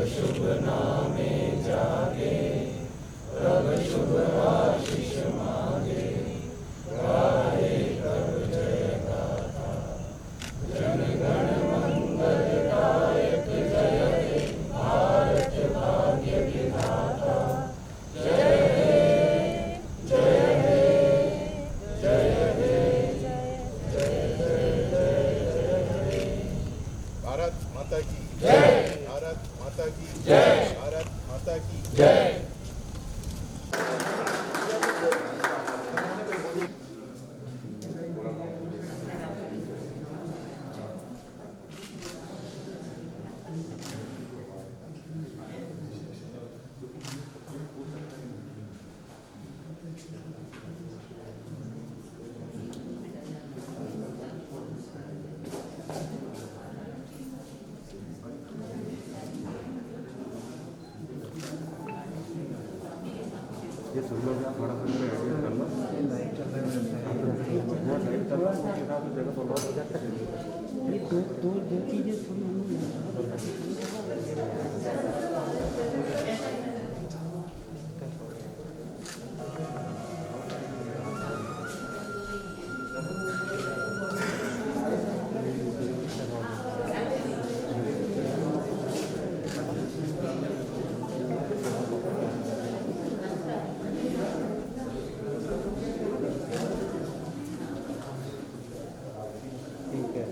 शुभ नामे जागे, तब शुभ आशीष मांगे, गाए तब जय गाथा। जन गण मंगलदायक जय हे, भारत भाग्य विधाता। जय हे, जय हे, जय हे, जय जय जय जय हे। भारत माता की जय, भारत माता की जय, भारत माता की जय। ये सब लोग यहाँ थोड़ा सा मेरे एडिट कर लो। लाइट चल रहा है जगह सोलह हो जाता है। ये दो चीज़ें ठीक है।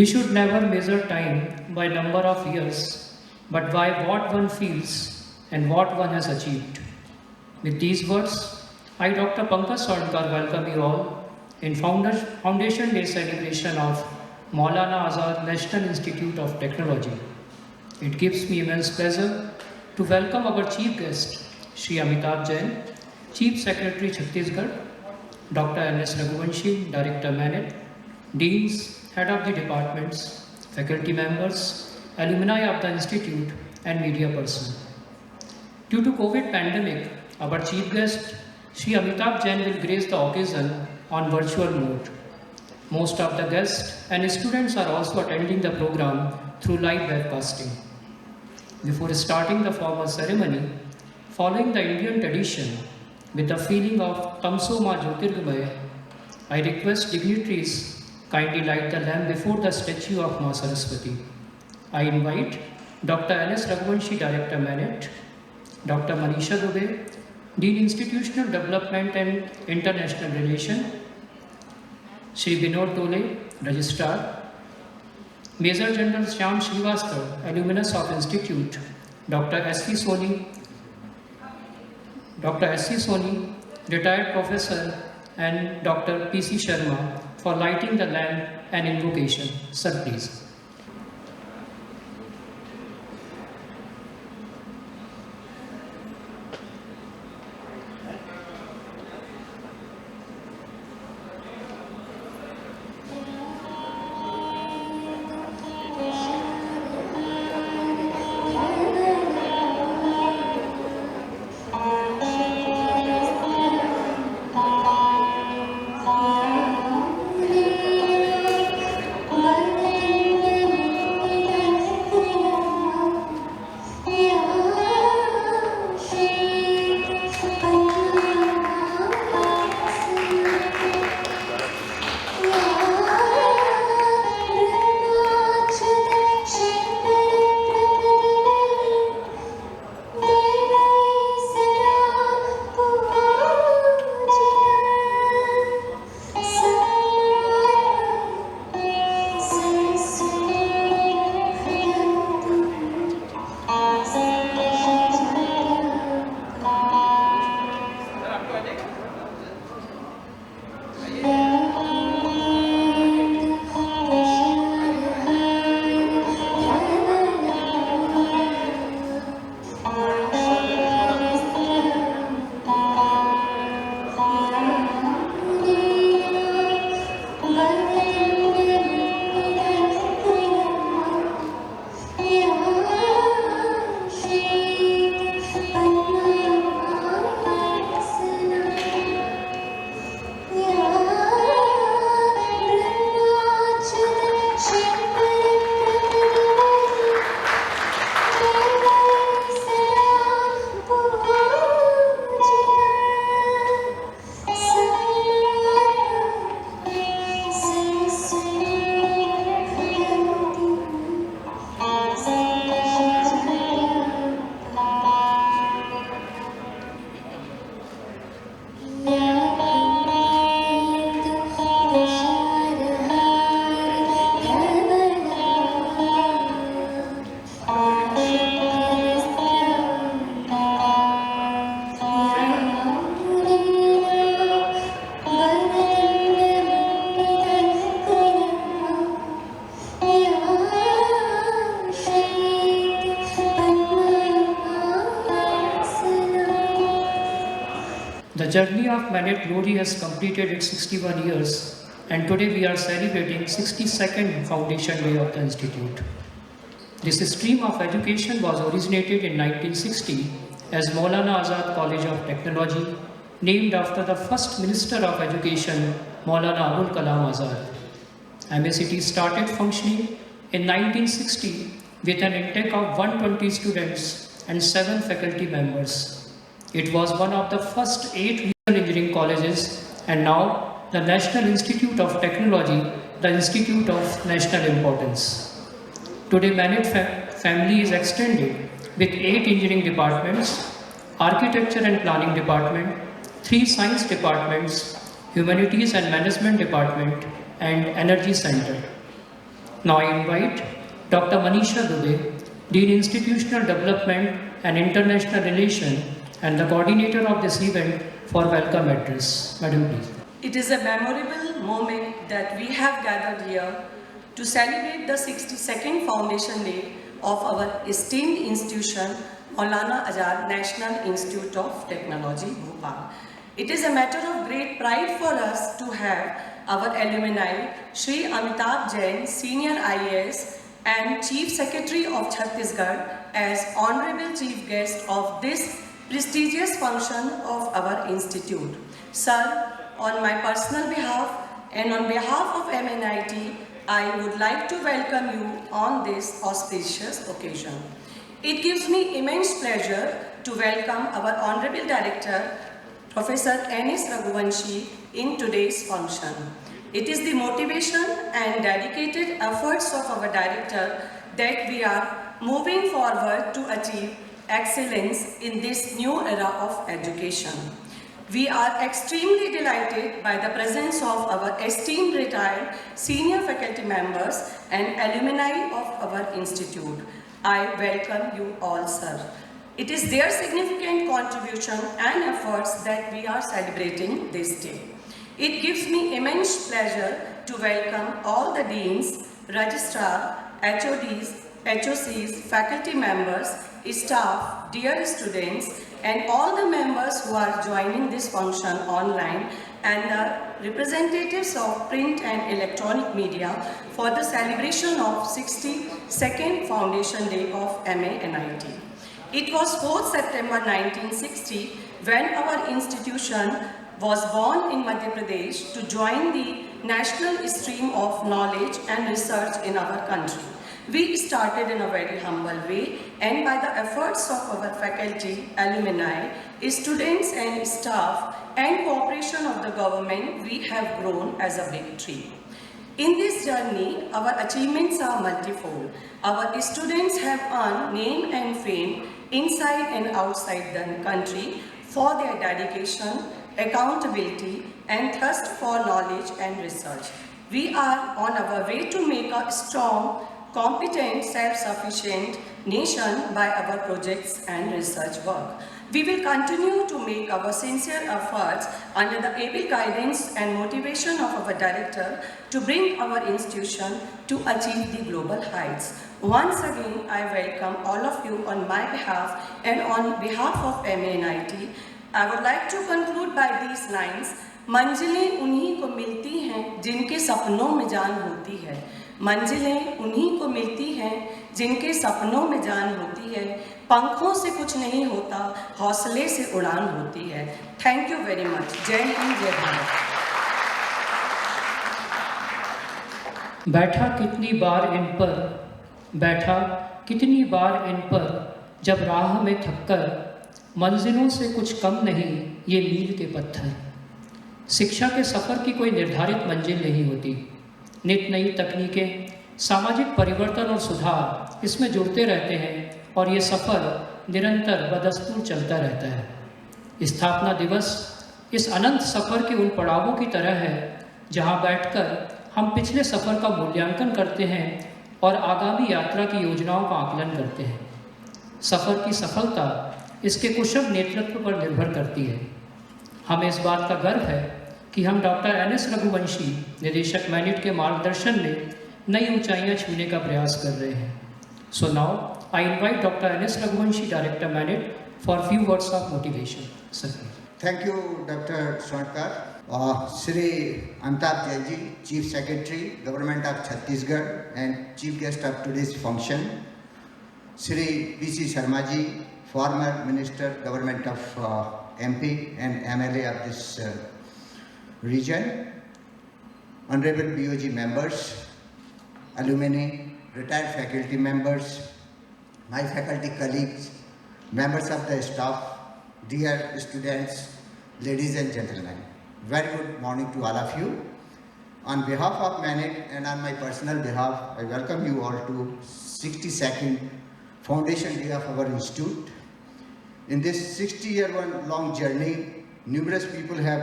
We should never measure time by number of years, but by what one feels and what one has achieved. With these words, I, Dr. Pankaj Swarnkar, welcome you all in Foundation Day celebration of Maulana Azad National Institute of Technology. It gives me immense pleasure to welcome our chief guest, Shri Amitabh Jain, Chief Secretary Chhattisgarh, Dr. N.S. Raghuvanshi, Director Manet, Deans, Head of the Departments, faculty members, alumni of the Institute, and media personnel. Due to COVID pandemic, our chief guest, Shri Amitabh Jain, will grace the occasion on virtual mode. Most of the guests and students are also attending the program through live webcasting. Before starting the formal ceremony, following the Indian tradition, with the feeling of Tamso Ma Jyotirgamaya, I request dignitaries kindly light the lamp before the statue of Ma Saraswati. I invite Dr. N.S. Raghuvanshi, Director Manet, Dr. Manisha Dubey, Dean Institutional Development and International Relations, Shri Vinod Dole, Registrar, Major General Shyam Srivastava, Alumnus of Institute, Dr. S.C. Soni, retired professor, and Dr. P.C. Sharma for lighting the lamp and invocation. Sir, please. The journey of Manet Glory has completed its 61 years, and today we are celebrating 62nd Foundation Day of the Institute. This stream of education was originated in 1960 as Maulana Azad College of Technology, named after the first Minister of Education, Maulana Abul Kalam Azad. MACT started functioning in 1960 with an intake of 120 students and 7 faculty members. It was one of the first 8 regional engineering colleges, and now the National Institute of Technology, the Institute of National Importance. Today, Manet family is extended with 8 engineering departments, Architecture and Planning Department, 3 science departments, Humanities and Management Department, and Energy Center. Now I invite Dr. Manisha Dubey, Dean Institutional Development and International Relation and the coordinator of this event for welcome address. Madam, please. It is a memorable moment that we have gathered here to celebrate the 62nd Foundation Day of our esteemed institution, Maulana Azad National Institute of Technology, Bhopal. It is a matter of great pride for us to have our alumni, Shri Amitabh Jain, Senior IAS and Chief Secretary of Chhattisgarh as Honorable Chief Guest of this prestigious function of our institute. Sir, on my personal behalf and on behalf of MNIT, I would like to welcome you on this auspicious occasion. It gives me immense pleasure to welcome our Honorable Director, Professor N.S. Raghuvanshi, in today's function. It is the motivation and dedicated efforts of our Director that we are moving forward to achieve excellence in this new era of education. We are extremely delighted by the presence of our esteemed retired senior faculty members and alumni of our institute. I welcome you all, sir. It is their significant contribution and efforts that we are celebrating this day. It gives me immense pleasure to welcome all the deans, registrar, HODs, HOCs, faculty members, staff, dear students, and all the members who are joining this function online and the representatives of print and electronic media for the celebration of 62nd Foundation Day of MANIT. It was 4th September 1960 when our institution was born in Madhya Pradesh to join the national stream of knowledge and research in our country. We started in a very humble way, and by the efforts of our faculty, alumni, students and staff, and cooperation of the government, we have grown as a big tree. In this journey, our achievements are multifold. Our students have earned name and fame inside and outside the country for their dedication, accountability, and thirst for knowledge and research. We are on our way to make a strong, competent, self-sufficient nation by our projects and research work. We will continue to make our sincere efforts under the able guidance and motivation of our director to bring our institution to achieve the global heights. Once again, I welcome all of you on my behalf and on behalf of MANIT. I would like to conclude by these lines. मंजिलें उन्हीं को मिलती हैं जिनके सपनों में जान होती है. मंजिलें उन्हीं को मिलती हैं जिनके सपनों में जान होती है. पंखों से कुछ नहीं होता, हौसले से उड़ान होती है. Thank you very much. जय हिंद, जय भारत. बैठा कितनी बार इन पर, बैठा कितनी बार इन पर, जब राह में थककर, मंजिलों से कुछ कम नहीं ये मील के पत्थर. शिक्षा के सफ़र की कोई निर्धारित मंजिल नहीं होती. नित नई तकनीकें, सामाजिक परिवर्तन और सुधार इसमें जुड़ते रहते हैं और ये सफ़र निरंतर बदस्तूर चलता रहता है. स्थापना दिवस इस अनंत सफ़र के उन पड़ावों की तरह है जहां बैठकर हम पिछले सफ़र का मूल्यांकन करते हैं और आगामी यात्रा की योजनाओं का आकलन करते हैं. सफ़र की सफलता इसके कुशल नेतृत्व पर निर्भर करती है. हमें इस बात का गर्व है कि हम डॉक्टर N.S. रघुवंशी, निदेशक मैनिट के मार्गदर्शन में नई ऊंचाइयां छूने का प्रयास कर रहे हैं. So now I invite doctor N.S. Raghuvanshi, director MANIT, for few words of motivation. Sir. Thank you, Dr. Swarnkar. Shri Amitabh Jain ji, Chief Secretary, Government of Chhattisgarh, and Chief Guest of today's function. Shri P.C. Sharma ji, former Minister, Government of MP and MLA of this region. Honorable BOG members, alumni, retired faculty members, my faculty colleagues, members of the staff, dear students, ladies and gentlemen. Very good morning to all of you. On behalf of MANIT and on my personal behalf, I welcome you all to 62nd Foundation Day of our institute. In this 60-year-long journey, numerous people have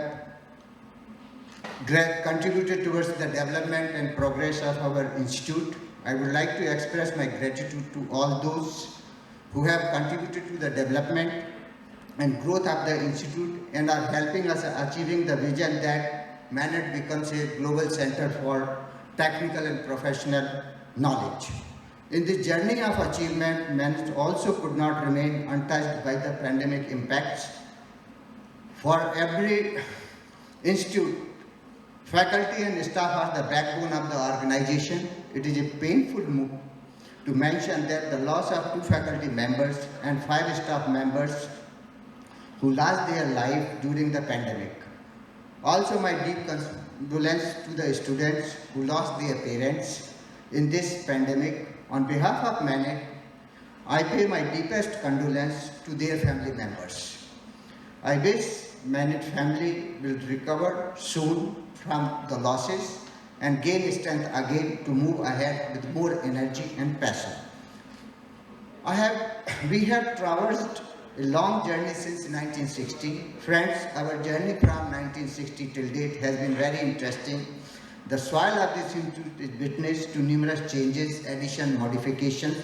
contributed towards the development and progress of our institute. I would like to express my gratitude to all those who have contributed to the development and growth of the institute and are helping us achieving the vision that Manet becomes a global center for technical and professional knowledge. In this journey of achievement, Manet also could not remain untouched by the pandemic impacts. For every institute, faculty and staff are the backbone of the organization. It is a painful move to mention that the loss of 2 faculty members and 5 staff members who lost their life during the pandemic. Also, my deep condolence to the students who lost their parents in this pandemic. On behalf of Manet, I pay my deepest condolence to their family members. I wish Manet family will recover soon from the losses and gain strength again to move ahead with more energy and passion. We have traversed a long journey since 1960. Friends, our journey from 1960 till date has been very interesting. The soil of this institute is witness to numerous changes, addition, modifications.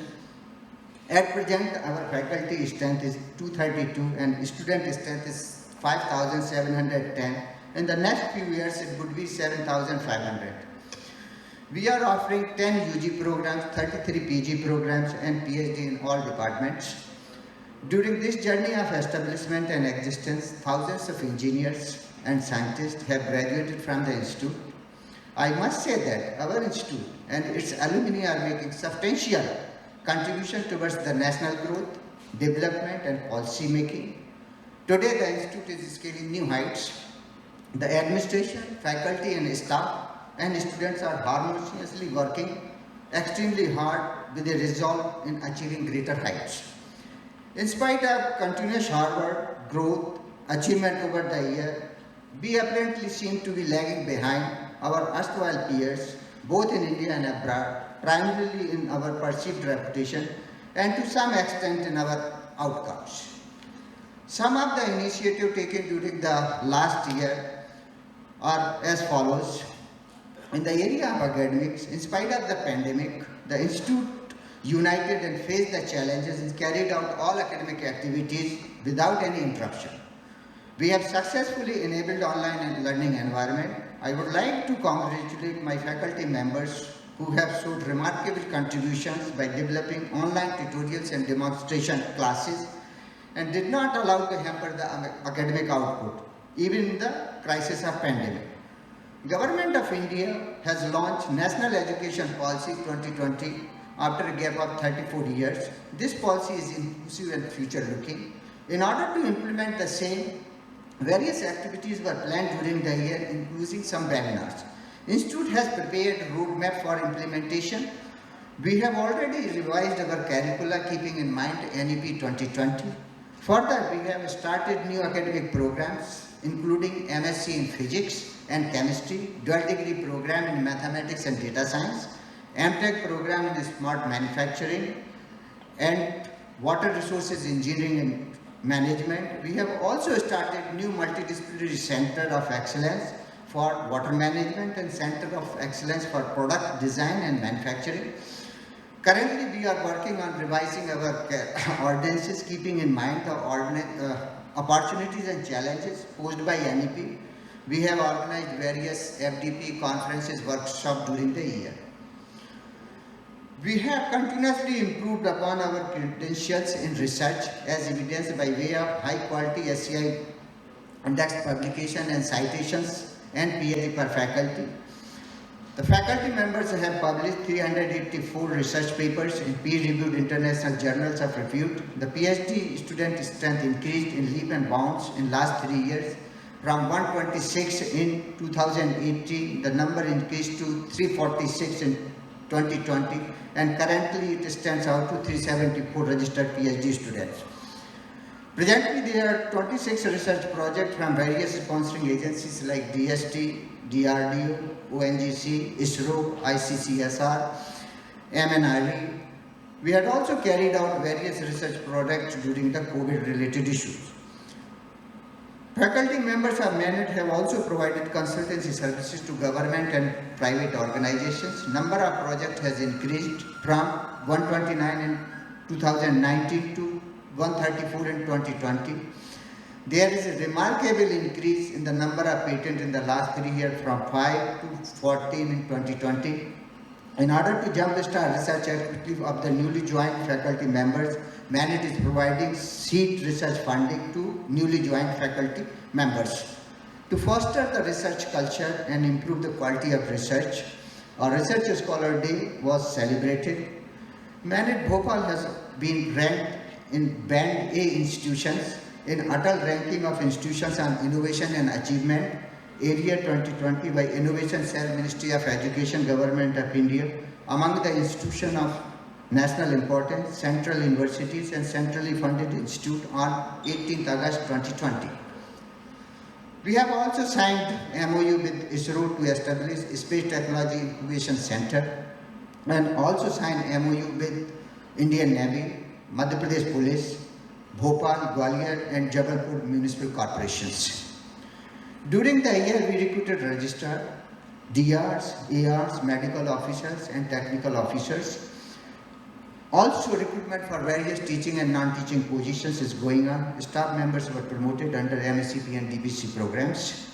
At present, our faculty strength is 232 and student strength is 5,710. In the next few years, it would be 7,500. We are offering 10 UG programs, 33 PG programs and PhD in all departments. During this journey of establishment and existence, thousands of engineers and scientists have graduated from the institute. I must say that our institute and its alumni are making substantial contribution towards the national growth, development and policy making. Today, the institute is scaling new heights. The administration, faculty and staff and students are harmoniously working extremely hard with a resolve in achieving greater heights. In spite of continuous hard work, growth, achievement over the year, we apparently seem to be lagging behind our erstwhile peers, both in India and abroad, primarily in our perceived reputation and to some extent in our outcomes. Some of the initiatives taken during the last year are as follows. In the area of academics, in spite of the pandemic, the institute united and faced the challenges and carried out all academic activities without any interruption. We have successfully enabled online learning environment. I would like to congratulate my faculty members who have showed remarkable contributions by developing online tutorials and demonstration classes and did not allow to hamper the academic output, even in the crisis of pandemic. Government of India has launched National Education Policy 2020 after a gap of 34 years. This policy is inclusive and future-looking. In order to implement the same, various activities were planned during the year, including some webinars. Institute has prepared a roadmap for implementation. We have already revised our curricula keeping in mind NEP 2020. Further, we have started new academic programs, including MSc in Physics and Chemistry, dual degree program in Mathematics and Data Science, MTech program in Smart Manufacturing, and Water Resources Engineering and Management. We have also started new multidisciplinary Center of Excellence for Water Management and Center of Excellence for Product Design and Manufacturing. Currently, we are working on revising our ordinances, keeping in mind the opportunities and challenges posed by NEP. We have organized various FDP conferences, workshops during the year. We have continuously improved upon our credentials in research as evidenced by way of high quality SCI indexed publication and citations and PhD per faculty. The faculty members have published 384 research papers in peer-reviewed international journals of repute. The PhD student strength increased in leap and bounds in last 3 years. From 126 in 2018, the number increased to 346 in 2020, and currently it stands out to 374 registered PhD students. Presently, there are 26 research projects from various sponsoring agencies like DST, DRDO, ONGC, ISRO, ICCSR, MNRE. We had also carried out various research projects during the COVID-related issues. Faculty members of MANET have also provided consultancy services to government and private organizations. Number of projects has increased from 129 in 2019 to 134 in 2020. There is a remarkable increase in the number of patents in the last 3 years from 5 to 14 in 2020. In order to jumpstart research activity of the newly joined faculty members, MANET is providing seed research funding to newly joined faculty members. To foster the research culture and improve the quality of research, a Research Scholar Day was celebrated. MANET Bhopal has been ranked in Band A institutions in Atal Ranking of Institutions on Innovation and Achievement Area 2020 by Innovation Cell, Ministry of Education, Government of India, among the institutions of national importance, central universities and centrally funded institute on 18th August 2020. We have also signed MOU with ISRO to establish Space Technology Incubation Center and also signed MOU with Indian Navy, Madhya Pradesh Police, Bhopal, Gwalior and Jabalpur municipal corporations. During the year, we recruited registrar, DRs, ARs, medical officers and technical officers. Also, recruitment for various teaching and non-teaching positions is going on. Staff members were promoted under MSCP and DBC programs.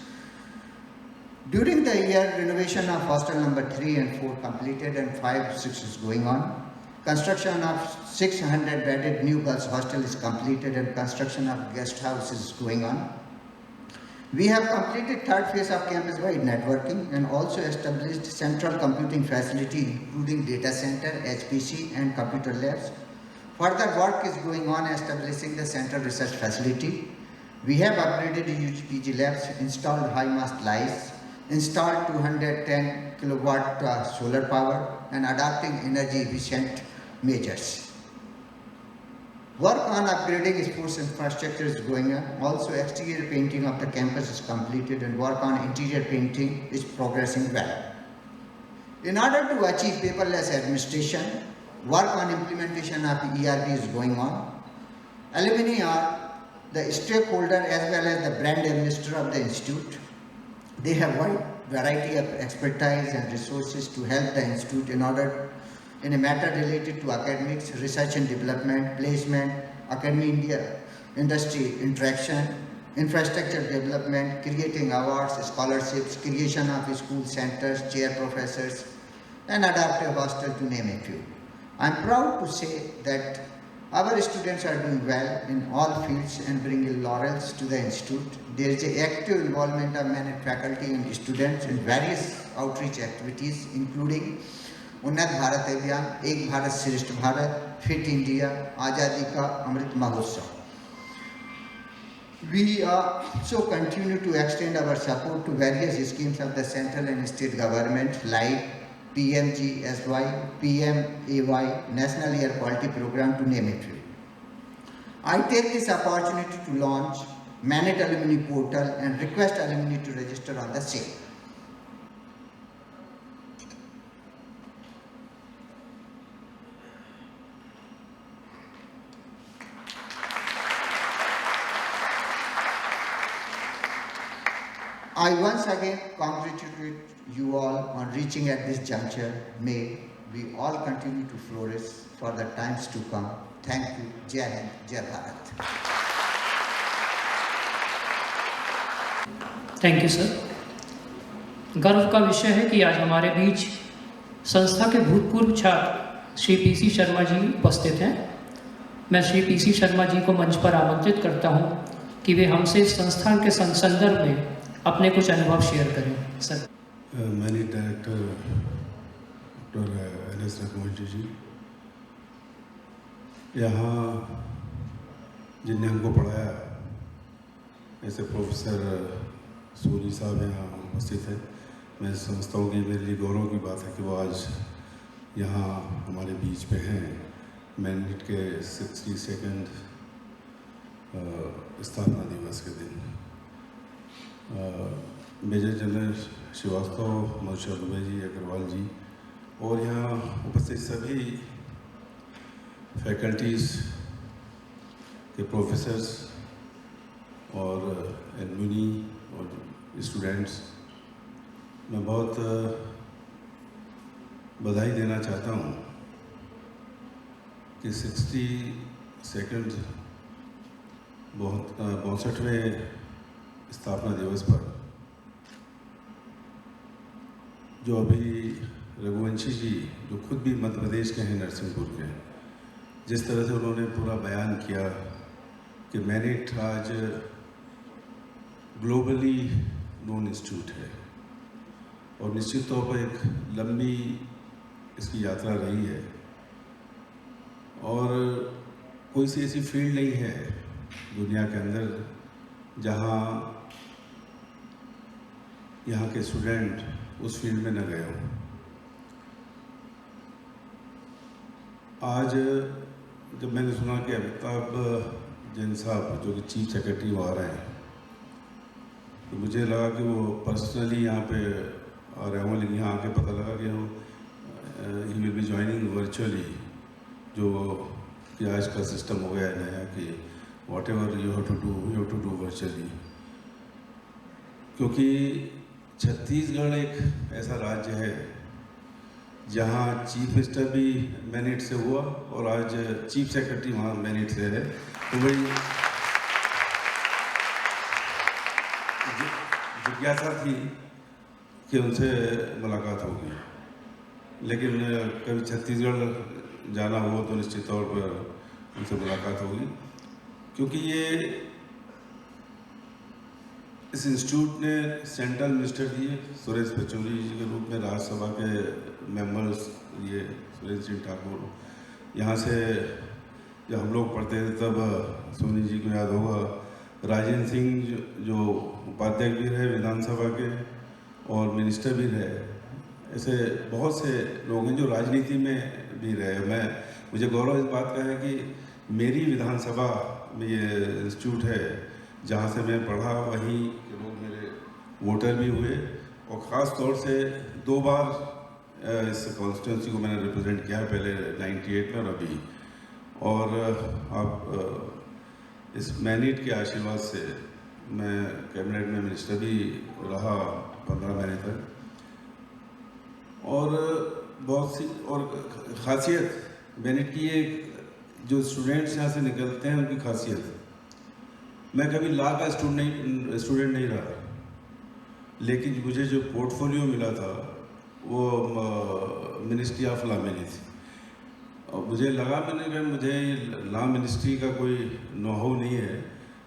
During the year, renovation of hostel number 3 and 4 completed and 5, 6 is going on. Construction of 600 bedded new girls hostel is completed and construction of guest house is going on. We have completed third phase of campus-wide networking and also established central computing facility including data center, HPC and computer labs. Further work is going on establishing the central research facility. We have upgraded huge PG labs, installed high mast lights, installed 210 kilowatt solar power and adopting energy efficient measures. Work on upgrading sports infrastructure is going on. Also, exterior painting of the campus is completed and work on interior painting is progressing well. In order to achieve paperless administration, work on implementation of ERP is going on. Alumni are the stakeholder as well as the brand ambassador of the institute. They have wide variety of expertise and resources to help the institute in a matter related to academics, research and development, placement, academia, industry interaction, infrastructure development, creating awards, scholarships, creation of school centers, chair professors, and adaptive hostel to name a few. I am proud to say that our students are doing well in all fields and bringing laurels to the institute. There is an active involvement of MANET faculty and students in various outreach activities including उन्नत भारत अभियान, एक भारत श्रेष्ठ Bharat, fit India, आज़ादी का Amrit Mahotsav. We also continue to extend our support to various schemes of the central and state government like PMGSY, PMAY, National Air Quality Program to name a few. I take this opportunity to launch MANET Alumni Portal and request alumni to register on the same. I once again congratulate you all on reaching at this juncture. May we all continue to flourish for the times to come. Thank you. Jai Hind, Jai Bharat. Thank you sir. गर्व का विषय है कि आज हमारे बीच संस्था के भूतपूर्व छात्र श्री पीसी शर्मा जी उपस्थित हैं. मैं श्री पीसी शर्मा जी को मंच पर आमंत्रित करता हूं कि वे हमसे इस संस्थान के संदर्भ में अपने कुछ अनुभव शेयर करें. Sir. Manage director doctor NS Raghuvanshi ji, यहाँ जिनने हमको पढ़ाया ऐसे प्रोफेसर सूरी साहब यहाँ उपस्थित हैं. मैं समझता हूँ कि मेरे लिए गौरव की बात है कि वो आज यहाँ हमारे बीच पे हैं. मैनेट के 62nd स्थापना दिवस के दिन. मेजर जनरल श्रीवास्तव, मनोज दुबे जी, अग्रवाल जी और यहाँ उपस्थित सभी फैकल्टीज़ के प्रोफेसर्स और एलुमनी और स्टूडेंट्स, मैं बहुत बधाई देना चाहता हूँ कि 62nd 62वें स्थापना दिवस पर जो अभी रघुवंशी जी, जो खुद भी मध्य प्रदेश के हैं, नरसिंहपुर के, जिस तरह से उन्होंने पूरा बयान किया कि मैनिट आज ग्लोबली नोन इंस्टीट्यूट है और निश्चित तौर पर एक लंबी इसकी यात्रा रही है और कोई सी ऐसी फील्ड नहीं है दुनिया के अंदर जहाँ यहाँ के स्टूडेंट उस फील्ड में न गए हों। आज जब मैंने सुना कि अमिताभ जैन साहब जो कि चीफ सेक्रेटरी वो आ रहे हैं, तो मुझे लगा कि वो पर्सनली यहाँ पे आ रहे हों, लेकिन यहाँ आके पता लगा कि वो he will be joining virtually, जो कि आज का सिस्टम हो गया है नया कि whatever you have to do virtually. क्योंकि छत्तीसगढ़ एक ऐसा राज्य है जहाँ चीफ मिनिस्टर भी मैनिट से हुआ और आज चीफ सेक्रेटरी वहाँ मैनिट से है। तो वही जिज्ञासा थी कि उनसे मुलाकात होगी, लेकिन कभी छत्तीसगढ़ जाना हो तो निश्चित तौर पर उनसे मुलाकात होगी, क्योंकि ये इस इंस्टीट्यूट ने सेंट्रल मिनिस्टर दिए सुरेश पचौरी जी के रूप में, राज्यसभा के मेंबर्स ये सुरेश सिंह ठाकुर, यहाँ से जब हम लोग पढ़ते थे तब सोनी जी को याद होगा राजेंद्र सिंह जो उपाध्यक्ष भी रहे विधानसभा के और मिनिस्टर भी रहे। ऐसे बहुत से लोग हैं जो राजनीति में भी रहे। मुझे गौरव इस बात का है कि मेरी विधानसभा में ये इंस्टीट्यूट है जहाँ से मैं पढ़ा, वहीं के लोग मेरे वोटर भी हुए और ख़ास तौर से 2 बार इस कॉन्स्टिट्यूंसी को मैंने रिप्रेजेंट किया, पहले 98 में और अभी। और अब इस मैनिट के आशीर्वाद से मैं कैबिनेट में मिनिस्टर भी रहा 15 महीने तक, और बहुत सी और ख़ासियत मैनिट की ये जो स्टूडेंट्स यहाँ से निकलते हैं उनकी खासियत, मैं कभी लॉ का स्टूडेंट नहीं रहा, लेकिन मुझे जो पोर्टफोलियो मिला था वो मिनिस्ट्री ऑफ लॉ में थी और मुझे लगा मुझे लॉ मिनिस्ट्री का कोई नोहाउ नहीं है।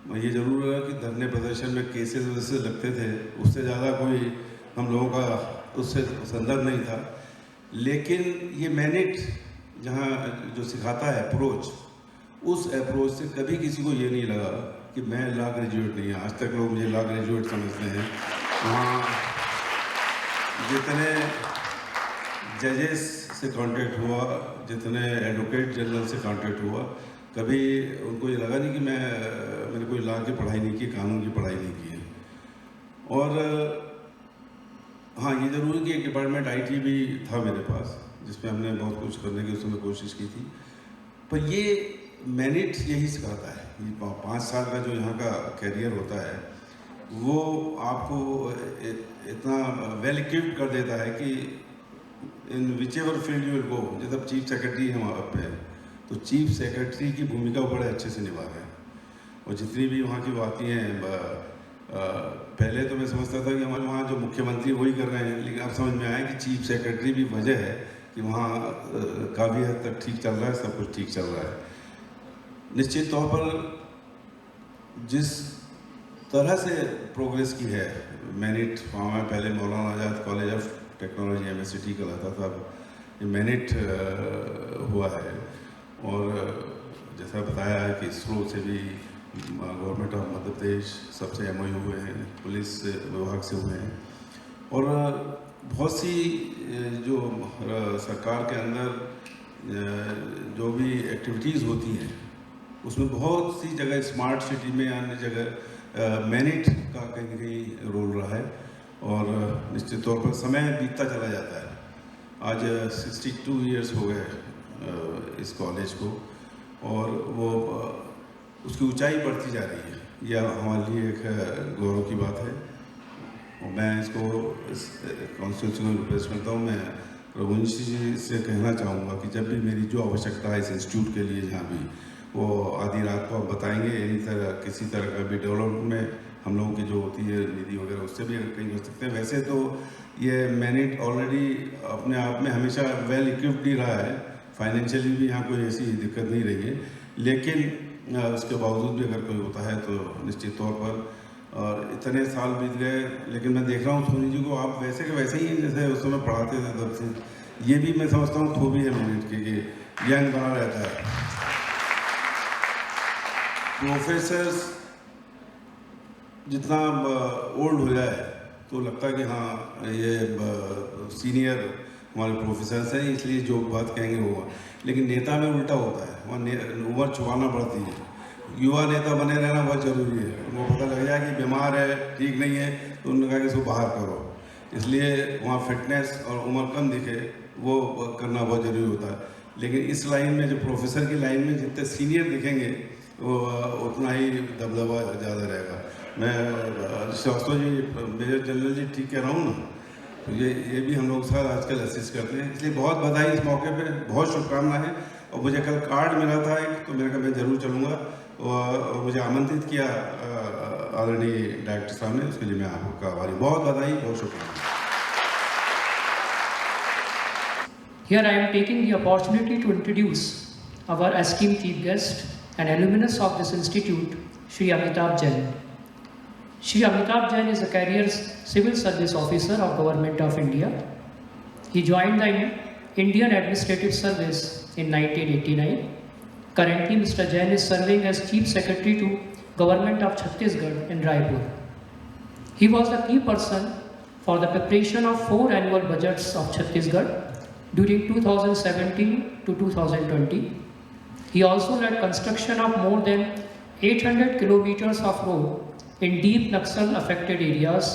मैं ये ज़रूर लगा कि धरने प्रदर्शन में केसेस वैसे लगते थे, उससे ज़्यादा कोई हम लोगों का उससे संदर्भ नहीं था। लेकिन ये मैनिट जहाँ जो सिखाता है अप्रोच, उस अप्रोच से कभी किसी को ये नहीं लगा कि मैं लॉ ग्रेजुएट नहीं है। आज तक लोग मुझे लॉ ग्रेजुएट समझते हैं। वहाँ जितने जजेस से कांटेक्ट हुआ, जितने एडवोकेट जनरल से कांटेक्ट हुआ, कभी उनको ये लगा नहीं कि मैंने कोई लॉ की पढ़ाई नहीं की, कानून की पढ़ाई नहीं की है। और हाँ, ये ज़रूर है कि एक डिपार्टमेंट IT भी था मेरे पास, जिसमें हमने बहुत कुछ करने की उस समय कोशिश की थी। पर ये मैनिट यही सिखाता है, ये 5 साल का जो यहाँ का कैरियर होता है वो आपको इतना वेल इक्विप्ड कर देता है कि in which ever field you will go. जैसे अब चीफ सेक्रेटरी हैं वहाँ पे, तो चीफ सेक्रेटरी की भूमिका बड़े अच्छे से निभा रहे हैं। और जितनी भी वहाँ की वो आती हैं, पहले तो मैं समझता था कि हमारे वहाँ जो मुख्यमंत्री वही कर रहे हैं, लेकिन अब समझ में आया कि चीफ सेक्रेटरी भी वजह है कि वहाँ काफ़ी हद तक ठीक चल रहा है, सब कुछ ठीक चल रहा है। निश्चित तौर पर जिस तरह से प्रोग्रेस की है मैनिट, वहाँ मैं पहले मौलाना आज़ाद कॉलेज ऑफ टेक्नोलॉजी MSCT कहलाता था, अब मैनिट हुआ है। और जैसा बताया है कि इसरो से भी, गवर्नमेंट ऑफ मध्य प्रदेश सबसे MOU हुए हैं, पुलिस विभाग से हुए हैं, और बहुत सी जो सरकार के अंदर जो भी एक्टिविटीज़ होती हैं उसमें बहुत सी जगह स्मार्ट सिटी में, अन्य जगह मैनिट का कहीं न कहीं रोल रहा है। और निश्चित तौर पर समय बीतता चला जाता है। आज 62 ईयर्स हो गए इस कॉलेज को, और वो उसकी ऊंचाई बढ़ती जा रही है। यह हमारे लिए एक गौरव की बात है और मैं इसको इस कॉन्स्टिट्यूंसी को रिप्रेजेंट करता हूँ। मैं रघुवंश जी से कहना चाहूँगा कि जब भी मेरी जो आवश्यकता है इस इंस्टीट्यूट के लिए जहाँ भी, वो आधी रात को आप बताएंगे। एनी तरह किसी तरह का भी डेवलपमेंट में हम लोगों की जो होती है निधि वगैरह, उससे भी कहीं हो सकते हैं। वैसे तो ये मैनेट ऑलरेडी अपने आप में हमेशा वेल इक्विप्ड ही रहा है, फाइनेंशियली भी यहाँ कोई ऐसी दिक्कत नहीं रही है, लेकिन उसके बावजूद भी अगर कोई होता है तो निश्चित तौर पर, और इतने साल बीत गए, लेकिन मैं देख रहा हूँ सोनी जी को आप वैसे के वैसे ही हैं जैसे उस समय पढ़ाते थे तब से। ये भी मैं समझता हूँ खूबी है मैनेट की कि यंग बना रहता है। प्रोफेसर्स जितना ओल्ड हो जाए तो लगता है कि हाँ ये सीनियर हमारे प्रोफेसर्स हैं, इसलिए जो बात कहेंगे होगा। लेकिन नेता में उल्टा होता है, वहाँ उम्र छुपाना पड़ती है। युवा नेता बने रहना बहुत ज़रूरी है। उनको पता लग जाए कि बीमार है, ठीक नहीं है, तो उन्होंने कहा कि इसको बाहर करो। इसलिए वहाँ फिटनेस और उम्र कम दिखे वो करना बहुत ज़रूरी होता है। लेकिन इस लाइन में, जो प्रोफेसर की लाइन में जितने सीनियर दिखेंगे वो उतना ही दबदबा ज़्यादा रहेगा। मैं श्रीवास्तव जी, मेजर जनरल जी ठीक कह रहा हूँ ना? तो ये भी हम लोग साथ आजकल असिस्ट करते हैं, इसलिए बहुत बधाई इस मौके पे, बहुत शुभकामनाएं। और मुझे कल कार्ड मिला था एक, तो मैंने कहा मैं ज़रूर चलूँगा, और मुझे आमंत्रित किया आदरणीय डायरेक्टर साहब ने, उसके लिए मैं आपका आभारी। बहुत बधाई, बहुत शुभकामनाएं। Here I am taking the opportunity to introduce our esteemed chief guest and alumnus of this institute, Shri Amitabh Jain. Shri Amitabh Jain is a career civil service officer of Government of India. He joined the Indian Administrative Service in 1989. Currently, Mr. Jain is serving as Chief Secretary to Government of Chhattisgarh in Raipur. He was the key person for the preparation of 4 annual budgets of Chhattisgarh during 2017 to 2020. He also led construction of more than 800 kilometers of road in deep Naxal affected areas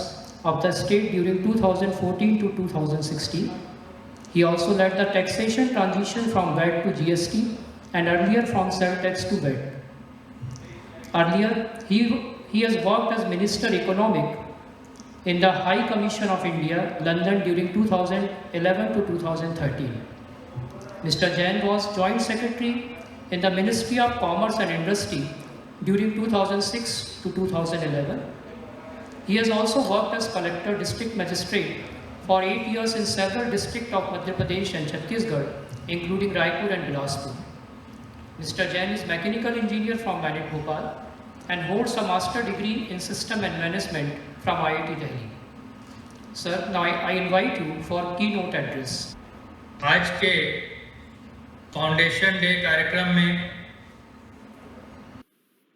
of the state during 2014 to 2016. He also led the taxation transition from VAT to GST and earlier from cell tax to VAT. Earlier, he has worked as Minister Economic in the High Commission of India, London during 2011 to 2013. Mr. Jain was Joint Secretary in the Ministry of Commerce and Industry during 2006 to 2011. He has also worked as Collector District Magistrate for 8 years in several districts of Madhya Pradesh and Chhattisgarh, including Raipur and Bilaspur. Mr. Jain is Mechanical Engineer from Manet Bhopal and holds a Master Degree in System and Management from IIT Delhi. Sir, now I invite you for keynote address. आज के foundation day कार्यक्रम में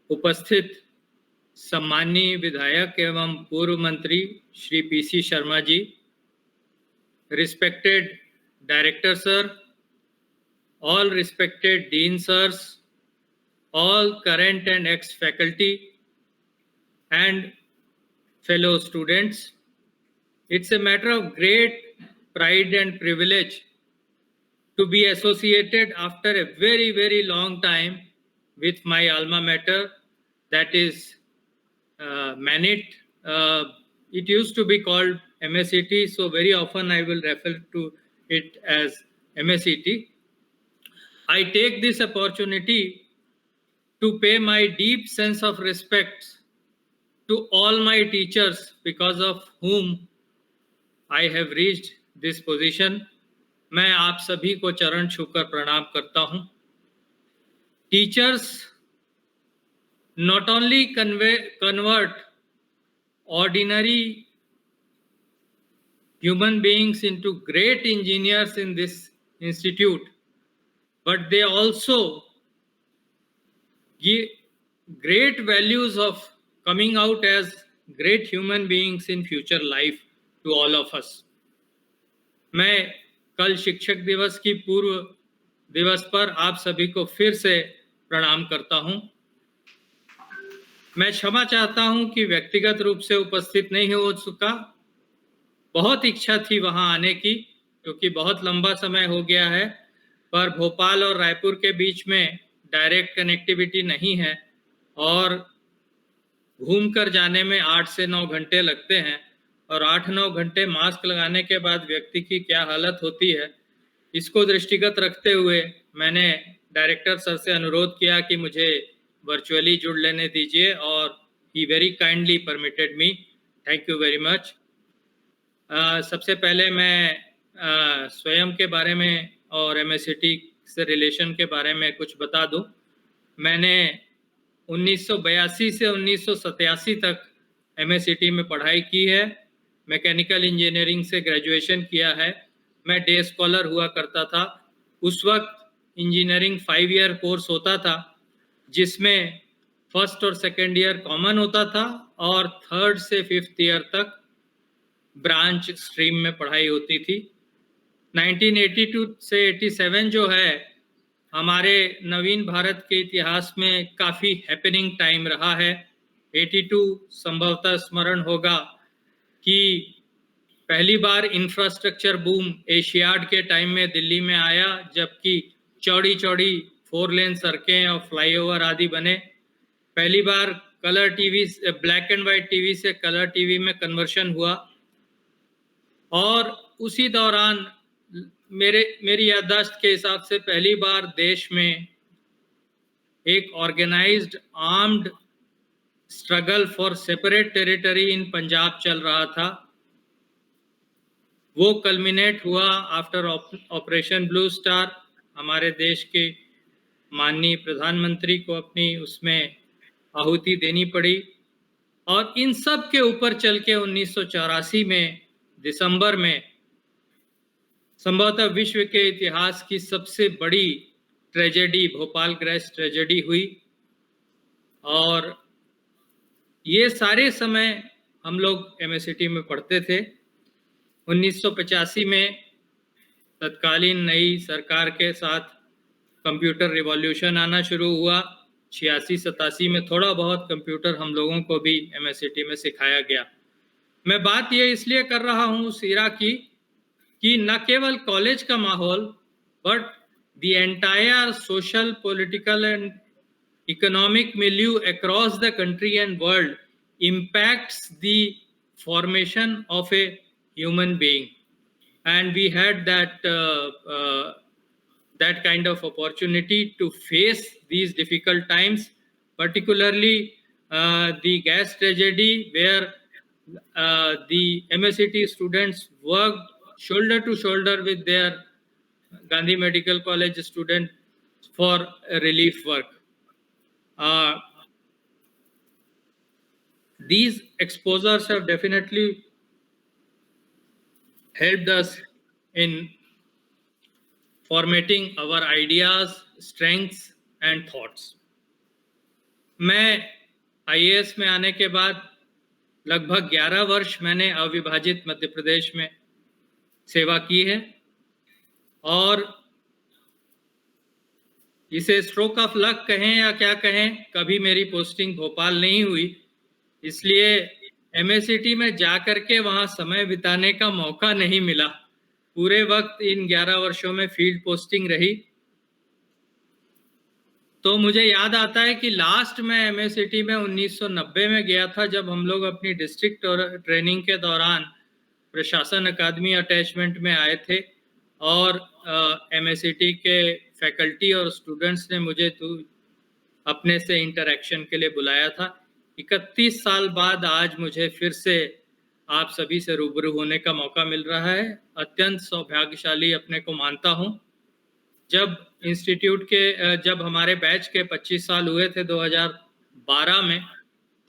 उपस्थित सम्माननीय विधायक एवं पूर्व मंत्री Shri PC Sharma ji, respected director sir, all respected dean sirs, all current and ex-faculty and fellow students, it's a matter of great pride and privilege to be associated after a very, very long time with my alma mater, that is Manet. It used to be called MSET, so very often I will refer to it as MSET. I take this opportunity to pay my deep sense of respect to all my teachers, because of whom I have reached this position. मैं आप सभी को चरण छूकर प्रणाम करता हूं। Teachers not only convert ordinary human beings into great engineers in this institute, but they also give great values of coming out as great human beings in future life to all of us. मैं कल शिक्षक दिवस की पूर्व दिवस पर आप सभी को फिर से प्रणाम करता हूं। मैं क्षमा चाहता हूं कि व्यक्तिगत रूप से उपस्थित नहीं हो सका। बहुत इच्छा थी वहां आने की, क्योंकि बहुत लंबा समय हो गया है, पर भोपाल और रायपुर के बीच में डायरेक्ट कनेक्टिविटी नहीं है और घूम कर जाने में 8 से 9 घंटे लगते हैं और 8-9 घंटे मास्क लगाने के बाद व्यक्ति की क्या हालत होती है, इसको दृष्टिगत रखते हुए मैंने डायरेक्टर सर से अनुरोध किया कि मुझे वर्चुअली जुड़ लेने दीजिए और he very kindly permitted me. Thank you very much. सबसे पहले मैं स्वयं के बारे में और एमएससीटी से रिलेशन के बारे में कुछ बता दूं। मैंने 1982 से 1987 तक एमएससीटी में पढ़ाई की है। मैकेनिकल इंजीनियरिंग से ग्रेजुएशन किया है। मैं डे स्कॉलर हुआ करता था। उस वक्त इंजीनियरिंग 5 ईयर कोर्स होता था जिसमें फर्स्ट और सेकेंड ईयर कॉमन होता था और थर्ड से 5th ईयर तक ब्रांच स्ट्रीम में पढ़ाई होती थी। 1982 से 87 जो है हमारे नवीन भारत के इतिहास में काफ़ी हैपनिंग टाइम रहा है। 82 संभवतः स्मरण होगा कि पहली बार इंफ्रास्ट्रक्चर बूम एशियाड के टाइम में दिल्ली में आया, जबकि चौड़ी चौड़ी 4 लेन सड़कें और फ्लाईओवर आदि बने। पहली बार colour TV, black and white TV से कलर टीवी में कन्वर्शन हुआ और उसी दौरान मेरी याददाश्त के हिसाब से पहली बार देश में एक organised armed struggle for separate territory in Punjab चल रहा था। वो कल्मिनेट हुआ आफ्टर ऑपरेशन ब्लू स्टार। हमारे देश के माननीय प्रधानमंत्री को अपनी उसमें आहुति देनी पड़ी और इन सब के ऊपर चल के 1984 में दिसंबर में संभवतः विश्व के इतिहास की सबसे बड़ी ट्रेजेडी, भोपाल ग्रेस ट्रेजेडी हुई। और ये सारे समय हम लोग एमएससीटी में पढ़ते थे। 1985 में तत्कालीन नई सरकार के साथ कंप्यूटर रिवॉल्यूशन आना शुरू हुआ। 86-87 में थोड़ा बहुत कंप्यूटर हम लोगों को भी एमएससीटी में सिखाया गया। मैं बात ये इसलिए कर रहा हूँ सीरा की कि न केवल कॉलेज का माहौल but the entire social, political and economic milieu across the country and world impacts the formation of a human being, and we had that kind of opportunity to face these difficult times, particularly the gas tragedy where the MSCT students worked shoulder to shoulder with their Gandhi Medical College students for relief work. These exposures have definitely helped us in formatting our ideas, strengths and thoughts. मैं IAS में आने के बाद लगभग 11 वर्ष मैंने अविभाजित मध्य प्रदेश में सेवा की है और इसे स्ट्रोक ऑफ लक कहें या क्या कहें, कभी मेरी पोस्टिंग भोपाल नहीं हुई, इसलिए एमएससीटी में जाकर के वहाँ समय बिताने का मौका नहीं मिला। पूरे वक्त इन 11 वर्षों में फील्ड पोस्टिंग रही। तो मुझे याद आता है कि लास्ट में एमएससीटी में 1990 में गया था, जब हम लोग अपनी डिस्ट्रिक्ट और ट्रेनिंग के दौरान प्रशासन अकादमी अटैचमेंट में आए थे और एमएससीटी के फैकल्टी और स्टूडेंट्स ने मुझे अपने से इंटरेक्शन के लिए बुलाया था। 31 साल बाद आज मुझे फिर से आप सभी से रूबरू होने का मौका मिल रहा है। अत्यंत सौभाग्यशाली अपने को मानता हूँ। जब इंस्टीट्यूट के जब हमारे बैच के 25 साल हुए थे 2012 में,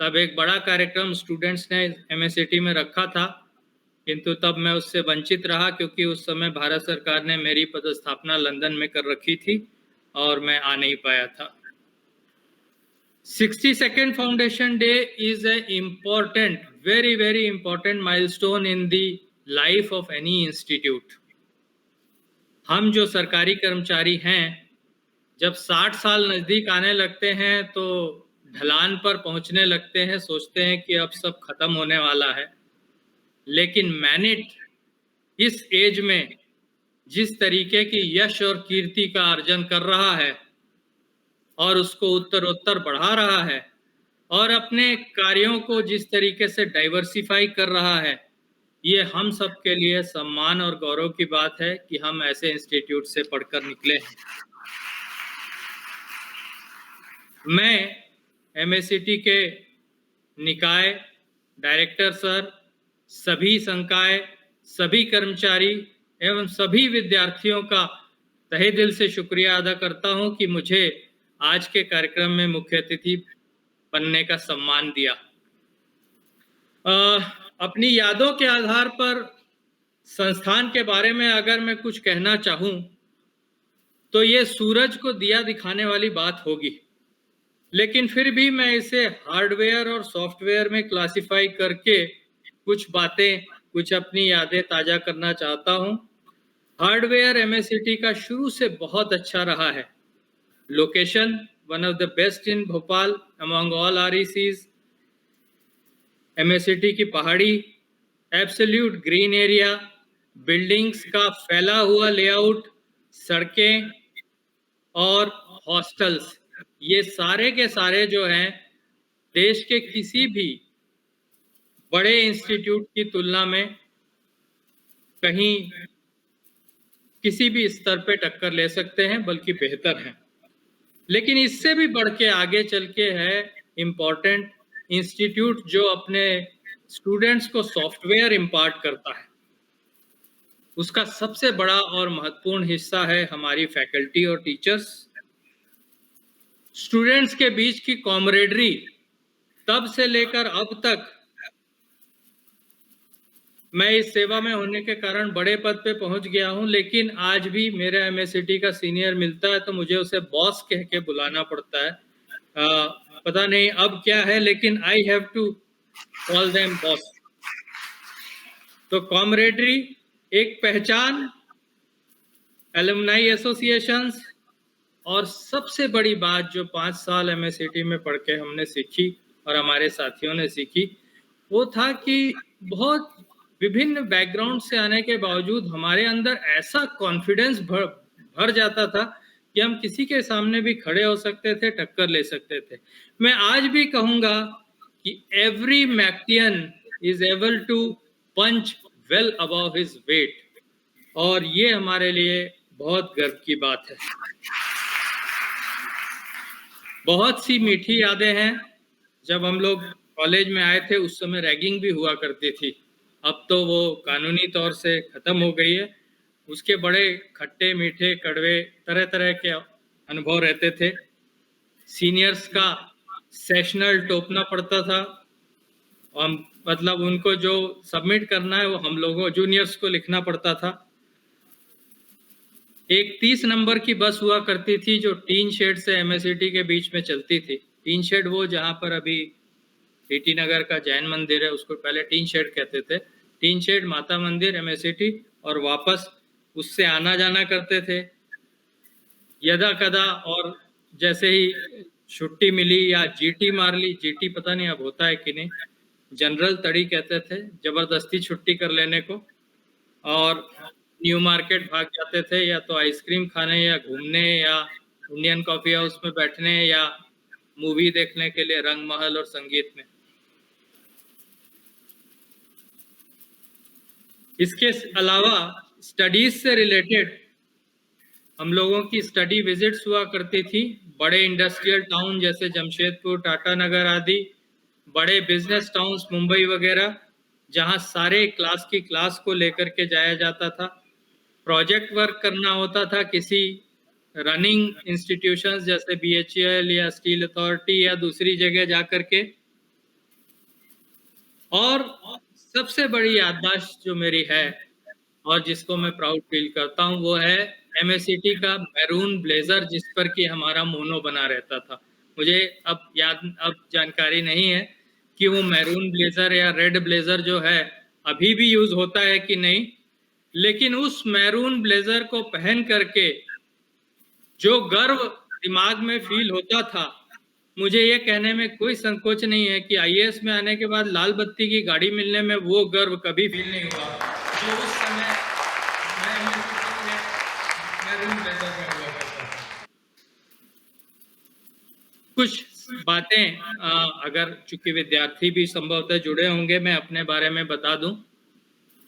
तब एक बड़ा कार्यक्रम स्टूडेंट्स ने एमएससीटी में रखा था, किंतु तब मैं उससे वंचित रहा क्योंकि उस समय भारत सरकार ने मेरी पदस्थापना लंदन में कर रखी थी और मैं आ नहीं पाया था। 62nd Foundation Day is a important, very, very important milestone in the life of any institute. हम जो सरकारी कर्मचारी हैं, जब 60 साल नज़दीक आने लगते हैं तो ढलान पर पहुंचने लगते हैं, सोचते हैं कि अब सब खत्म होने वाला है। लेकिन मैनेट इस एज में जिस तरीके की यश और कीर्ति का अर्जन कर रहा है और उसको उत्तरोत्तर बढ़ा रहा है, और अपने कार्यों को जिस तरीके से डाइवर्सिफाई कर रहा है, ये हम सब के लिए सम्मान और गौरव की बात है कि हम ऐसे इंस्टीट्यूट से पढ़कर निकले हैं। मैं एमएससीटी के निकाय, डायरेक्टर सर, सभी संकाय, सभी कर्मचारी एवं सभी विद्यार्थियों का तहे दिल से शुक्रिया अदा करता हूं कि मुझे आज के कार्यक्रम में मुख्य अतिथि बनने का सम्मान दिया। अपनी यादों के आधार पर संस्थान के बारे में अगर मैं कुछ कहना चाहूं तो ये सूरज को दिया दिखाने वाली बात होगी, लेकिन फिर भी मैं इसे हार्डवेयर और सॉफ्टवेयर में क्लासिफाई करके कुछ बातें, कुछ अपनी यादें ताजा करना चाहता हूं। हार्डवेयर एमएससीटी का शुरू से बहुत अच्छा रहा है। Location one of the best in Bhopal among all RECs। MSCT की पहाड़ी, एब्सोल्यूट ग्रीन एरिया, बिल्डिंग्स का फैला हुआ लेआउट, सड़कें और हॉस्टल्स, ये सारे के सारे जो हैं देश के किसी भी बड़े इंस्टीट्यूट की तुलना में कहीं किसी भी स्तर पे टक्कर ले सकते हैं, बल्कि बेहतर हैं। लेकिन इससे भी बढ़ के आगे चल के है इम्पोर्टेंट इंस्टीट्यूट जो अपने स्टूडेंट्स को सॉफ्टवेयर इम्पार्ट करता है। उसका सबसे बड़ा और महत्वपूर्ण हिस्सा है हमारी फैकल्टी और टीचर्स। स्टूडेंट्स के बीच की कॉमरेडरी तब से लेकर अब तक, मैं इस सेवा में होने के कारण बड़े पद पे पहुंच गया हूं, लेकिन आज भी मेरा एमएससीटी का सीनियर मिलता है तो मुझे उसे बॉस कह के बुलाना पड़ता है। पता नहीं अब क्या है, लेकिन I have to call them boss. तो कॉमरेडरी, एक पहचान, एलुमनाई एसोसिएशंस, और सबसे बड़ी बात जो 5 साल एमएससीटी में पढ़ के हमने सीखी और हमारे साथियों ने सीखी, वो था कि बहुत विभिन्न बैकग्राउंड से आने के बावजूद हमारे अंदर ऐसा कॉन्फिडेंस भर जाता था कि हम किसी के सामने भी खड़े हो सकते थे, टक्कर ले सकते थे। मैं आज भी कहूंगा कि एवरी मैक्टियन is able to punch well above his weight, और ये हमारे लिए बहुत गर्व की बात है। बहुत सी मीठी यादें हैं। जब हम लोग कॉलेज में आए थे उस समय रैगिंग भी हुआ करती थी, अब तो वो कानूनी तौर से खत्म हो गई है। उसके बड़े खट्टे मीठे कड़वे तरह तरह के अनुभव रहते थे। सीनियर्स का सेशनल टोपना पड़ता था, मतलब उनको जो सबमिट करना है वो हम लोगों जूनियर्स को लिखना पड़ता था। एक 30 नंबर की बस हुआ करती थी जो टीन शेड से एमएससीटी के बीच में चलती थी। टीन शेड वो जहाँ पर अभी टीटी नगर का जैन मंदिर है, उसको पहले टीन शेड कहते थे। टीन शेड, माता मंदिर, एमएससीटी, और वापस उससे आना जाना करते थे यदा कदा। और जैसे ही छुट्टी मिली या जीटी मार ली, जीटी पता नहीं अब होता है कि नहीं, जनरल तड़ी कहते थे, जबरदस्ती छुट्टी कर लेने को, और न्यू मार्केट भाग जाते थे, या तो आइसक्रीम खाने या घूमने या इंडियन कॉफी हाउस में बैठने या मूवी देखने के लिए रंग महल और संगीत में। इसके अलावा स्टडीज से रिलेटेड हम लोगों की स्टडी विजिट्स हुआ करती थी। बड़े इंडस्ट्रियल टाउन जैसे जमशेदपुर, टाटा नगर आदि, बड़े बिजनेस टाउन्स मुंबई वगैरह, जहां सारे क्लास की क्लास को लेकर के जाया जाता था। प्रोजेक्ट वर्क करना होता था किसी रनिंग इंस्टीट्यूशंस जैसे BHEL या स्टील अथॉरिटी या दूसरी जगह जाकर के। और सबसे बड़ी याददाश्त जो मेरी है और जिसको मैं प्राउड फील करता हूं, वो है एमएससीटी का मैरून ब्लेजर, जिस पर कि हमारा मोनो बना रहता था। मुझे अब जानकारी नहीं है कि वो मैरून ब्लेजर या रेड ब्लेजर जो है अभी भी यूज होता है कि नहीं, लेकिन उस मैरून ब्लेजर को पहन करके जो गर्व दिमाग में फील होता था, मुझे ये कहने में कोई संकोच नहीं है कि IAS में आने के बाद लाल बत्ती की गाड़ी मिलने में वो गर्व कभी फील नहीं हुआ जो उस समय मैं मैरून ब्लेजर में हुआ करता था। कुछ बातें अगर चूंकि विद्यार्थी भी संभवतः जुड़े होंगे, मैं अपने बारे में बता दूं।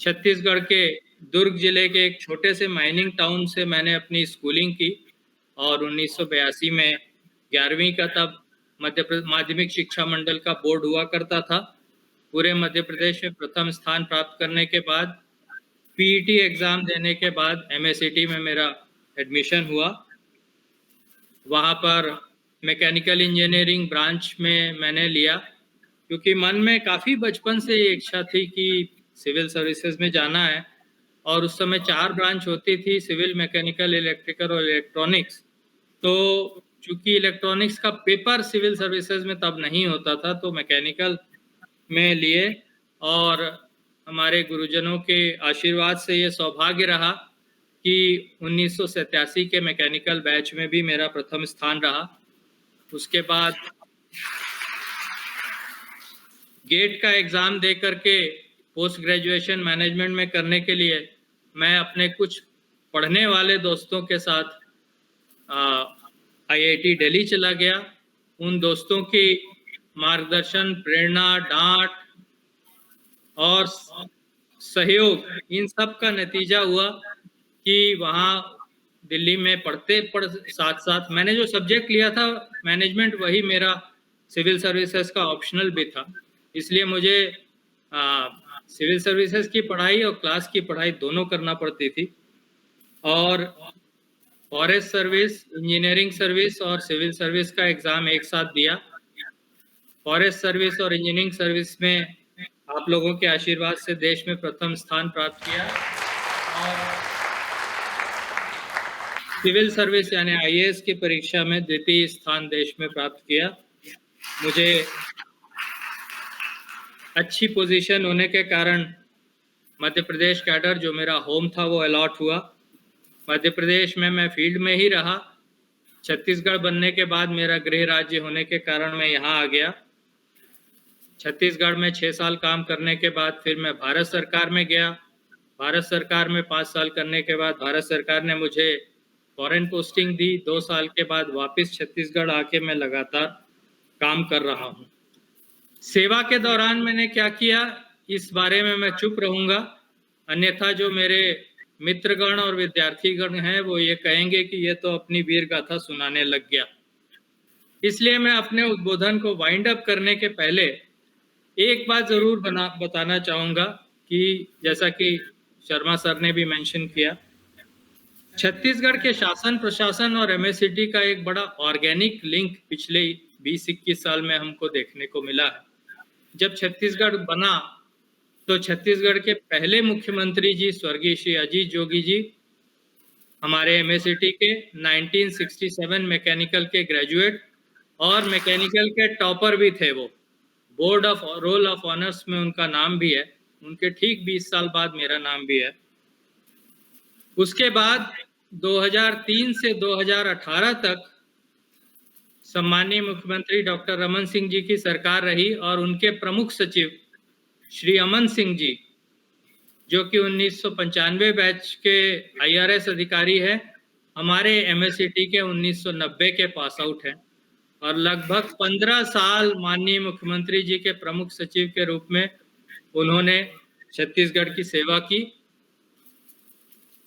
छत्तीसगढ़ के दुर्ग जिले के एक छोटे से माइनिंग टाउन से मैंने अपनी स्कूलिंग की और 1982 में 11वीं का तब माध्यमिक शिक्षा मंडल का बोर्ड हुआ करता था। पूरे मध्य प्रदेश में प्रथम स्थान प्राप्त करने के बाद पीईटी एग्ज़ाम देने के बाद एमएससीटी में मेरा एडमिशन हुआ। वहाँ पर मैकेनिकल इंजीनियरिंग ब्रांच में मैंने लिया, क्योंकि मन में काफ़ी बचपन से ये इच्छा थी कि सिविल सर्विसेज में जाना है। और उस समय 4 ब्रांच होती थी, सिविल, मैकेनिकल, इलेक्ट्रिकल और इलेक्ट्रॉनिक्स। तो चूंकि इलेक्ट्रॉनिक्स का पेपर सिविल सर्विसेज में तब नहीं होता था, तो मैकेनिकल में लिए और हमारे गुरुजनों के आशीर्वाद से ये सौभाग्य रहा कि 1987 के मैकेनिकल बैच में भी मेरा प्रथम स्थान रहा। उसके बाद गेट का एग्ज़ाम दे करके पोस्ट ग्रेजुएशन मैनेजमेंट में करने के लिए मैं अपने कुछ पढ़ने वाले दोस्तों के साथ आईआईटी दिल्ली चला गया। उन दोस्तों की मार्गदर्शन, प्रेरणा, डांट और सहयोग, इन सब का नतीजा हुआ कि वहाँ दिल्ली में साथ साथ मैंने जो सब्जेक्ट लिया था मैनेजमेंट, वही मेरा सिविल सर्विसेज का ऑप्शनल भी था। इसलिए मुझे सिविल सर्विसेज की पढ़ाई और क्लास की पढ़ाई दोनों करना पड़ती थी। और फॉरेस्ट सर्विस, इंजीनियरिंग सर्विस और सिविल सर्विस का एग्ज़ाम एक साथ दिया। फॉरेस्ट सर्विस और इंजीनियरिंग सर्विस में आप लोगों के आशीर्वाद से देश में प्रथम स्थान प्राप्त किया और सिविल सर्विस यानी आईएएस की परीक्षा में द्वितीय स्थान देश में प्राप्त किया। मुझे अच्छी पोजीशन होने के कारण मध्य प्रदेश कैडर, जो मेरा होम था, वो अलॉट हुआ। मध्य प्रदेश में मैं फील्ड में ही रहा। छत्तीसगढ़ बनने के बाद मेरा गृह राज्य होने के कारण मैं यहाँ आ गया। छत्तीसगढ़ में 6 साल काम करने के बाद फिर मैं भारत सरकार में गया। भारत सरकार में 5 साल करने के बाद भारत सरकार ने मुझे फॉरेन पोस्टिंग दी। 2 साल के बाद वापस छत्तीसगढ़ आके मैं लगातार काम कर रहा हूँ। सेवा के दौरान मैंने क्या किया, इस बारे में मैं चुप रहूँगा, अन्यथा जो मेरे मित्रगण और विद्यार्थीगण हैं वो ये कहेंगे कि ये तो अपनी वीर गाथा सुनाने लग गया। इसलिए मैं अपने उद्बोधन को वाइंड अप करने के पहले एक बात ज़रूर बताना चाहूँगा कि जैसा कि शर्मा सर ने भी मेंशन किया, छत्तीसगढ़ के शासन प्रशासन और एमएससीटी का एक बड़ा ऑर्गेनिक लिंक पिछले 20-21 साल में हमको देखने को मिला है। जब छत्तीसगढ़ बना तो छत्तीसगढ़ के पहले मुख्यमंत्री जी स्वर्गीय श्री अजीत जोगी जी हमारे एमएससीटी के 1967 मैकेनिकल के ग्रेजुएट और मैकेनिकल के टॉपर भी थे। वो board of roll of honours में उनका नाम भी है। उनके ठीक 20 साल बाद मेरा नाम भी है। उसके बाद 2003 से 2018 तक सम्माननीय मुख्यमंत्री डॉक्टर रमन सिंह जी की सरकार रही और उनके प्रमुख सचिव श्री अमन सिंह जी, जो कि 1995 बैच के आईआरएस अधिकारी हैं, हमारे एमएससीटी के 1990 के पास आउट हैं और लगभग 15 साल माननीय मुख्यमंत्री जी के प्रमुख सचिव के रूप में उन्होंने छत्तीसगढ़ की सेवा की।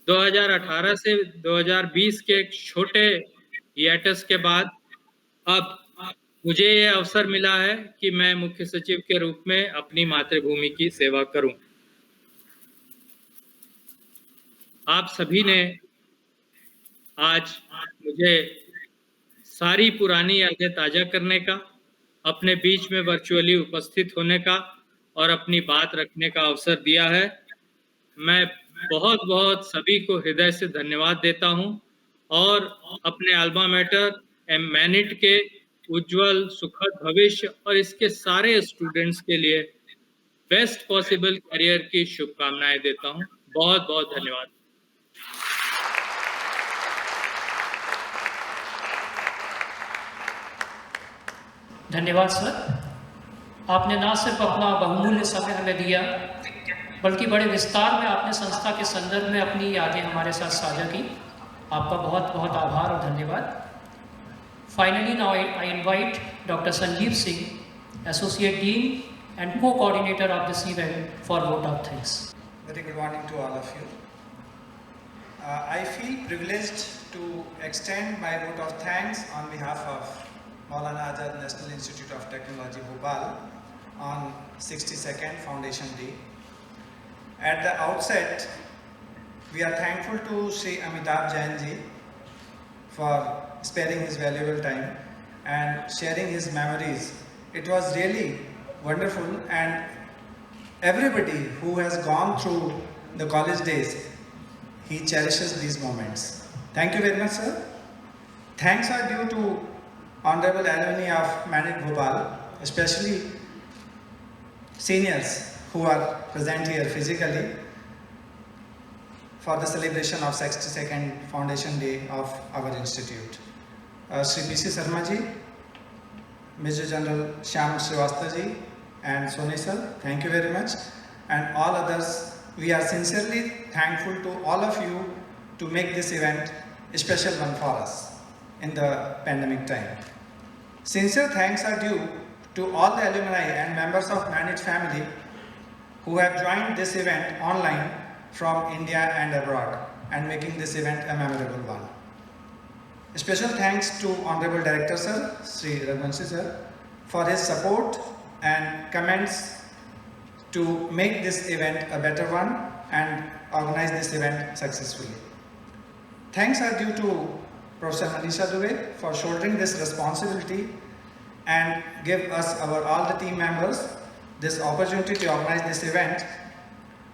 2018 से 2020 के एक छोटे हिएटस के बाद अब मुझे ये अवसर मिला है कि मैं मुख्य सचिव के रूप में अपनी मातृभूमि की सेवा करूं। आप सभी ने आज मुझे सारी पुरानी यादें ताज़ा करने का, अपने बीच में वर्चुअली उपस्थित होने का और अपनी बात रखने का अवसर दिया है। मैं बहुत बहुत सभी को हृदय से धन्यवाद देता हूं और अपने अल्मा मैटर मैनिट के उज्जवल सुखद भविष्य और इसके सारे स्टूडेंट्स के लिए बेस्ट पॉसिबल करियर की शुभकामनाएं देता हूं। बहुत बहुत धन्यवाद। धन्यवाद सर। आपने ना सिर्फ अपना बहुमूल्य समय हमें दिया, बल्कि बड़े विस्तार में आपने संस्था के संदर्भ में अपनी यादें हमारे साथ साझा की। आपका बहुत बहुत आभार और धन्यवाद। Finally, now I invite Dr. Sanjeev Singh, Associate Dean and Co-Coordinator of this event, for vote of thanks. Very good morning to all of you. I feel privileged to extend my vote of thanks on behalf of Maulana Azad National Institute of Technology, Bhopal, on 62nd Foundation Day. At the outset, we are thankful to Sri Amitabh Jain ji for sparing his valuable time and sharing his memories. It was really wonderful, and everybody who has gone through the college days, he cherishes these moments. Thank you very much, sir. Thanks are due to honorable alumni of Manic Bhopal, especially seniors who are present here physically for the celebration of 62nd Foundation Day of our institute. Sri P.C. Sarma ji, Major General Shyam Srivastava ji, and Soni sir, thank you very much. And all others, we are sincerely thankful to all of you to make this event a special one for us in the pandemic time. Sincere thanks are due to all the alumni and members of Manage family who have joined this event online from India and abroad and making this event a memorable one. A special thanks to Honorable Director Sir, Sri Raghuvanshi Sir, for his support and comments to make this event a better one and organize this event successfully. Thanks are due to Professor Manisha Dubey for shouldering this responsibility and give us, all the team members, this opportunity to organize this event.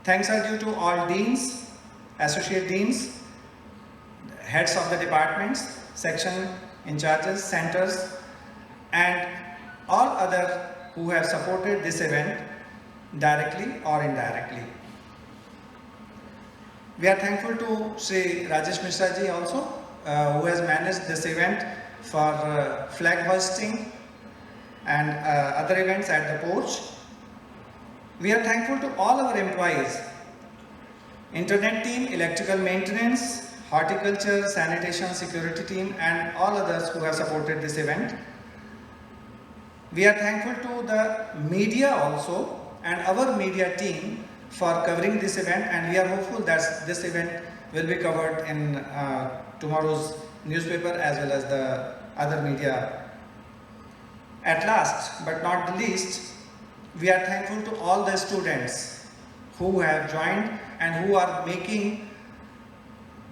Thanks are due to all deans, associate deans, heads of the departments, section in charges, centers, and all other who have supported this event directly or indirectly. We are thankful to Sri Rajesh Mishra ji also, who has managed this event for flag hoisting and other events at the porch. We are thankful to all our employees, internet team, electrical maintenance, horticulture, sanitation, security team, and all others who have supported this event. We are thankful to the media also and our media team for covering this event, and we are hopeful that this event will be covered in tomorrow's newspaper as well as the other media. At last but not the least, we are thankful to all the students who have joined and who are making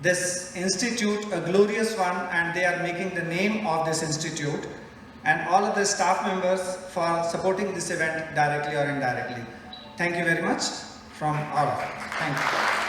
this institute a glorious one, and they are making the name of this institute, and all of the staff members for supporting this event directly or indirectly. Thank you very much from all of us. Thank you.